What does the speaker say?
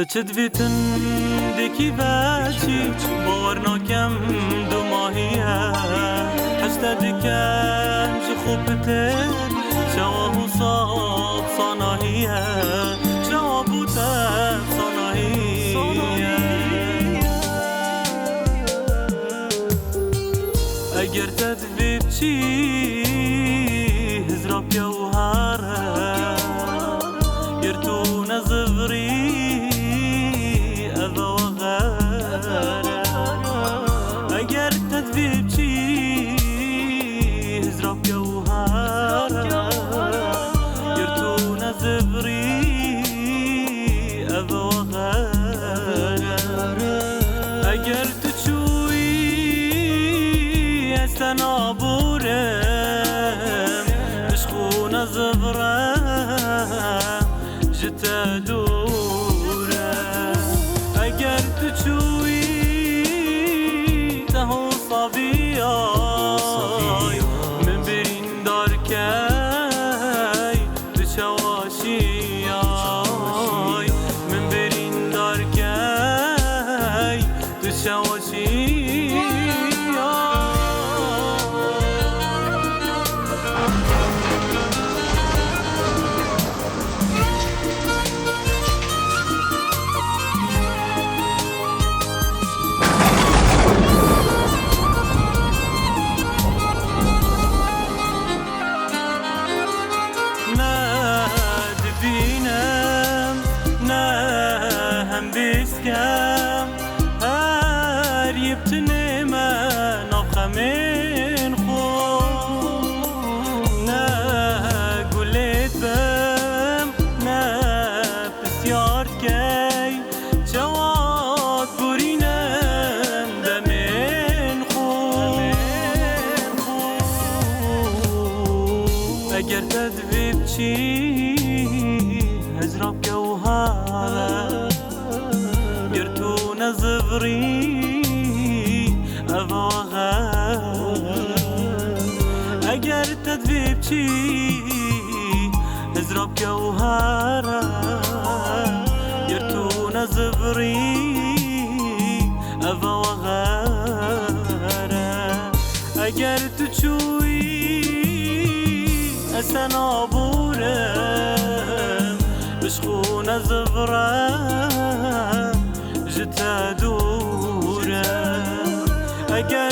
چد بیتن دکی بچی باور ناکم دو ماهیه هشتا دکم جی خوب بتن شواب و صاب صاناهیه شواب و تب صاناهیه اگر تدویب چی هزراب جوهره گر تو نزفری اگر تدویب چی هزراب جوهره گر تو نزفری اوا غره اگر تو چوی استن آبورم عشقو نزفرم جتا دورم اگر تو چوی تهو صبیای من برین دار کی بشواشیای من برین دار کی بشواشیای بسکم هر یبتنه من آخمین خود نه گلت بم نه بسیار کی جواد برینم دمین خود اگر تدویب چی هزراب جوهره گر تو نزفری اوا غره اگر تدویب چی هزراب جوهره گر تو نزفری اوا غره اگر تو چوی اسن آبورم عشقو نزفرم جتا دورم اگر